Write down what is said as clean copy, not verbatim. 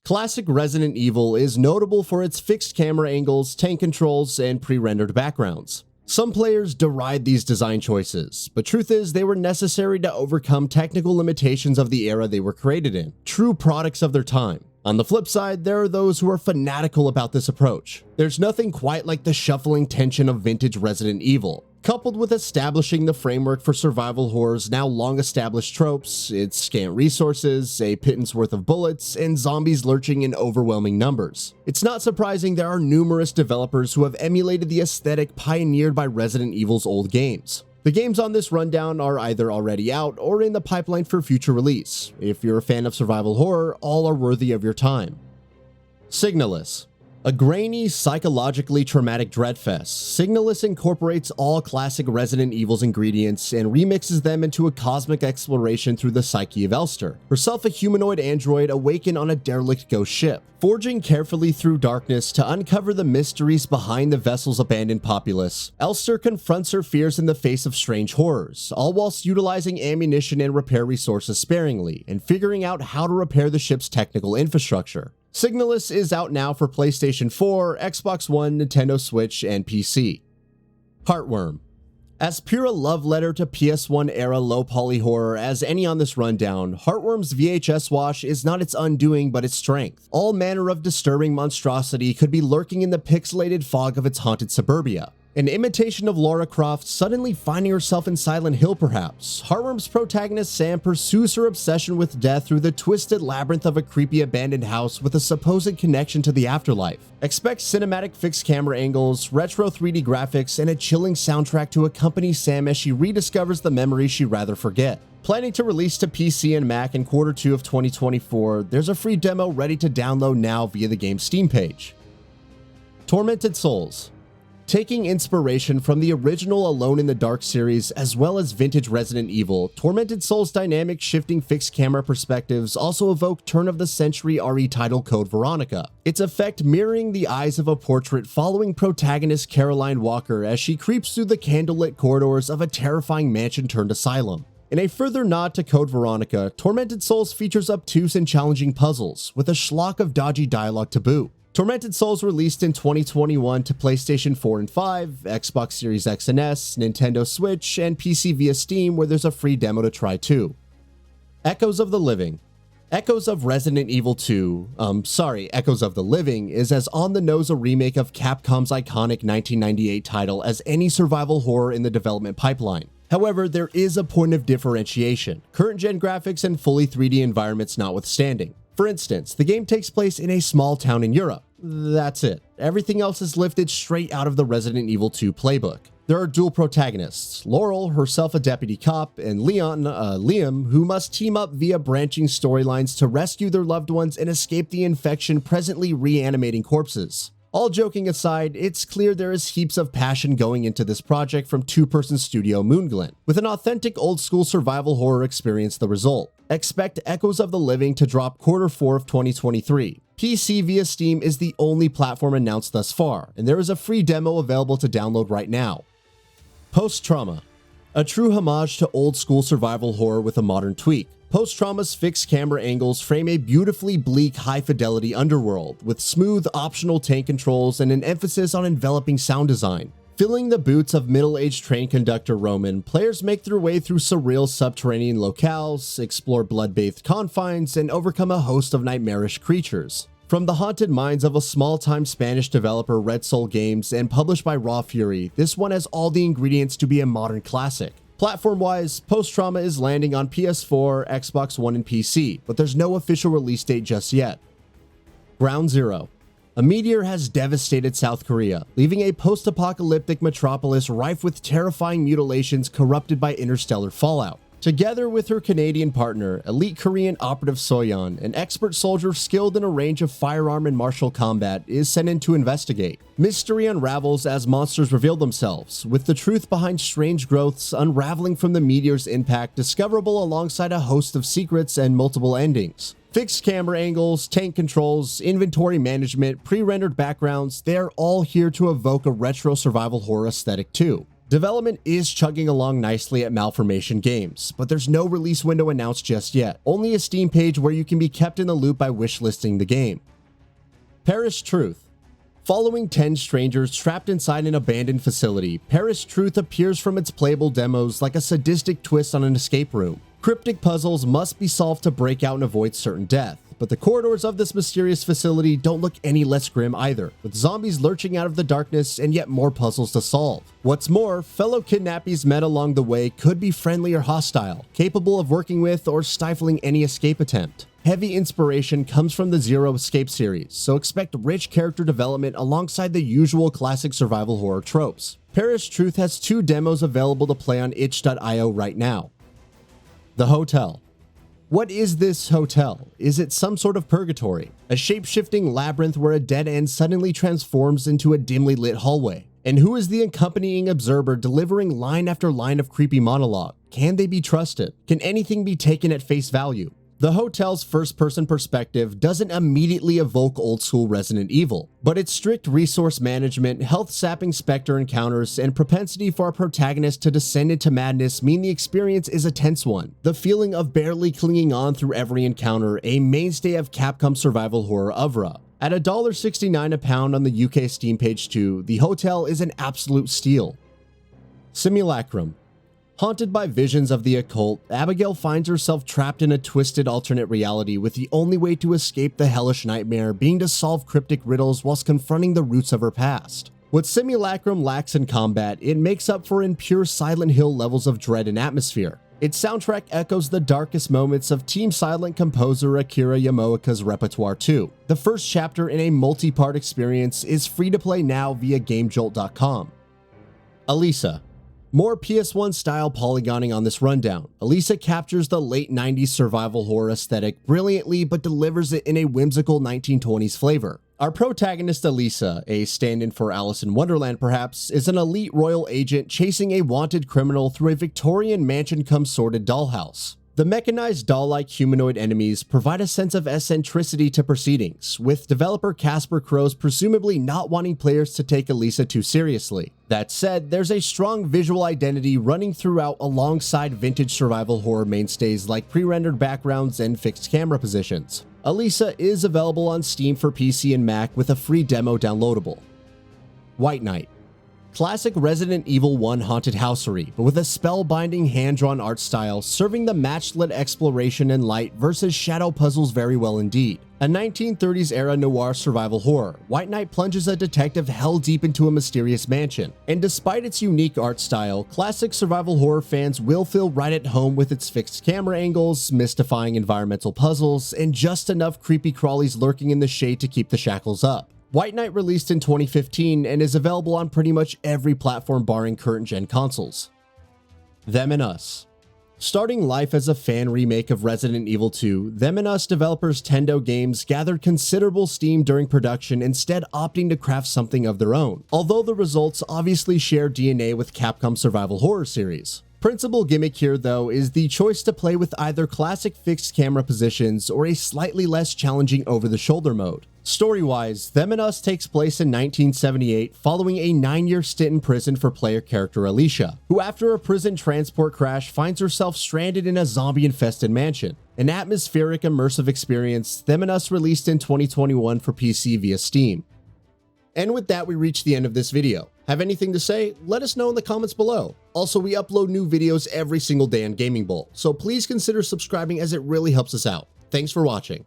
Classic Resident Evil is notable for its fixed camera angles, tank controls, and pre-rendered backgrounds. Some players deride these design choices, but truth is they were necessary to overcome technical limitations of the era they were created in, true products of their time. On the flip side, there are those who are fanatical about this approach. There's nothing quite like the shuffling tension of vintage Resident Evil. Coupled with establishing the framework for survival horror's now long-established tropes, its scant resources, a pittance worth of bullets, and zombies lurching in overwhelming numbers. It's not surprising there are numerous developers who have emulated the aesthetic pioneered by Resident Evil's old games. The games on this rundown are either already out or in the pipeline for future release. If you're a fan of survival horror, all are worthy of your time. Signalis. A grainy, psychologically traumatic dreadfest, Signalis incorporates all classic Resident Evil's ingredients and remixes them into a cosmic exploration through the psyche of Elster, herself a humanoid android awakened on a derelict ghost ship. Forging carefully through darkness to uncover the mysteries behind the vessel's abandoned populace, Elster confronts her fears in the face of strange horrors, all whilst utilizing ammunition and repair resources sparingly, and figuring out how to repair the ship's technical infrastructure. Signalis is out now for PlayStation 4, Xbox One, Nintendo Switch, and PC. Heartworm. As pure a love letter to PS1 era low poly horror as any on this rundown, Heartworm's VHS wash is not its undoing but its strength. All manner of disturbing monstrosity could be lurking in the pixelated fog of its haunted suburbia. An imitation of Lara Croft suddenly finding herself in Silent Hill perhaps, Heartworm's protagonist Sam pursues her obsession with death through the twisted labyrinth of a creepy abandoned house with a supposed connection to the afterlife. Expect cinematic fixed camera angles, retro 3D graphics, and a chilling soundtrack to accompany Sam as she rediscovers the memories she'd rather forget. Planning to release to PC and Mac in Q2 of 2024, there's a free demo ready to download now via the game's Steam page. Tormented Souls. Taking inspiration from the original Alone in the Dark series as well as vintage Resident Evil, Tormented Souls' dynamic shifting fixed camera perspectives also evoke turn-of-the-century RE title Code Veronica, its effect mirroring the eyes of a portrait following protagonist Caroline Walker as she creeps through the candlelit corridors of a terrifying mansion-turned asylum. In a further nod to Code Veronica, Tormented Souls features obtuse and challenging puzzles, with a schlock of dodgy dialogue to boot. Tormented Souls released in 2021 to PlayStation 4 and 5, Xbox Series X and S, Nintendo Switch, and PC via Steam, where there's a free demo to try too. Echoes of the Living. Echoes of Resident Evil 2, Echoes of the Living is as on-the-nose a remake of Capcom's iconic 1998 title as any survival horror in the development pipeline. However, there is a point of differentiation, current-gen graphics and fully 3D environments notwithstanding. For instance, the game takes place in a small town in Europe. That's it. Everything else is lifted straight out of the Resident Evil 2 playbook. There are dual protagonists, Laurel, herself a deputy cop, and Liam, who must team up via branching storylines to rescue their loved ones and escape the infection presently reanimating corpses. All joking aside, it's clear there is heaps of passion going into this project from two-person studio Moonglint, with an authentic old-school survival horror experience the result. Expect Echoes of the Living to drop Q4 of 2023. PC via Steam is the only platform announced thus far, and there is a free demo available to download right now. Post-Trauma. A true homage to old-school survival horror with a modern tweak. Post-Trauma's fixed camera angles frame a beautifully bleak, high-fidelity underworld, with smooth, optional tank controls and an emphasis on enveloping sound design. Filling the boots of middle-aged train conductor Roman, players make their way through surreal subterranean locales, explore blood-bathed confines, and overcome a host of nightmarish creatures. From the haunted minds of a small-time Spanish developer Red Soul Games and published by Raw Fury, this one has all the ingredients to be a modern classic. Platform-wise, Post-Trauma is landing on PS4, Xbox One, and PC, but there's no official release date just yet. Ground Zero. A meteor has devastated South Korea, leaving a post-apocalyptic metropolis rife with terrifying mutilations corrupted by interstellar fallout. Together with her Canadian partner, elite Korean operative Soyeon, an expert soldier skilled in a range of firearm and martial combat, is sent in to investigate. Mystery unravels as monsters reveal themselves, with the truth behind strange growths unraveling from the meteor's impact discoverable alongside a host of secrets and multiple endings. Fixed camera angles, tank controls, inventory management, pre-rendered backgrounds, they are all here to evoke a retro survival horror aesthetic too. Development is chugging along nicely at Malformation Games, but there's no release window announced just yet, only a Steam page where you can be kept in the loop by wishlisting the game. Parish Truth. Following 10 strangers trapped inside an abandoned facility, Parish Truth appears from its playable demos like a sadistic twist on an escape room. Cryptic puzzles must be solved to break out and avoid certain death, but the corridors of this mysterious facility don't look any less grim either, with zombies lurching out of the darkness and yet more puzzles to solve. What's more, fellow kidnappies met along the way could be friendly or hostile, capable of working with or stifling any escape attempt. Heavy inspiration comes from the Zero Escape series, so expect rich character development alongside the usual classic survival horror tropes. Parish Truth has 2 demos available to play on itch.io right now. The Hotel. What is this hotel? Is it some sort of purgatory? A shape-shifting labyrinth where a dead end suddenly transforms into a dimly lit hallway? And who is the accompanying observer delivering line after line of creepy monologue? Can they be trusted? Can anything be taken at face value? The hotel's first-person perspective doesn't immediately evoke old-school Resident Evil, but its strict resource management, health-sapping specter encounters, and propensity for our protagonist to descend into madness mean the experience is a tense one. The feeling of barely clinging on through every encounter, a mainstay of Capcom survival horror oeuvre. At $1.69 a pound on the UK Steam page too, the hotel is an absolute steal. Simulacrum. Haunted by visions of the occult, Abigail finds herself trapped in a twisted alternate reality with the only way to escape the hellish nightmare being to solve cryptic riddles whilst confronting the roots of her past. What Simulacrum lacks in combat, it makes up for in pure Silent Hill levels of dread and atmosphere. Its soundtrack echoes the darkest moments of Team Silent composer Akira Yamaoka's repertoire too. The first chapter in a multi-part experience is free to play now via GameJolt.com. Alisa. More PS1 style polygoning on this rundown. Alisa captures the late 90s survival horror aesthetic brilliantly but delivers it in a whimsical 1920s flavor. Our protagonist Alisa, a stand-in for Alice in Wonderland perhaps, is an elite royal agent chasing a wanted criminal through a Victorian mansion-cum-sordid dollhouse. The mechanized doll-like humanoid enemies provide a sense of eccentricity to proceedings, with developer Casper Crows presumably not wanting players to take Alisa too seriously. That said, there's a strong visual identity running throughout alongside vintage survival horror mainstays like pre-rendered backgrounds and fixed camera positions. Alisa is available on Steam for PC and Mac with a free demo downloadable. White Knight. Classic Resident Evil 1 haunted housery, but with a spellbinding hand-drawn art style serving the match-lit exploration and light versus shadow puzzles very well indeed. A 1930s era noir survival horror, White Knight plunges a detective hell deep into a mysterious mansion. And despite its unique art style, classic survival horror fans will feel right at home with its fixed camera angles, mystifying environmental puzzles, and just enough creepy crawlies lurking in the shade to keep the shackles up. White Knight released in 2015 and is available on pretty much every platform barring current-gen consoles. Them and Us. Starting life as a fan remake of Resident Evil 2, Them and Us developers Tendo Games gathered considerable steam during production, instead opting to craft something of their own, although the results obviously share DNA with Capcom's survival horror series. Principal gimmick here though is the choice to play with either classic fixed camera positions or a slightly less challenging over-the-shoulder mode. Story-wise, Them and Us takes place in 1978 following a 9-year stint in prison for player character Alisa, who after a prison transport crash finds herself stranded in a zombie-infested mansion. An atmospheric immersive experience, Them and Us released in 2021 for PC via Steam. And with that, we reach the end of this video. Have anything to say? Let us know in the comments below. Also, we upload new videos every single day on Gaming Bowl, so please consider subscribing as it really helps us out. Thanks for watching.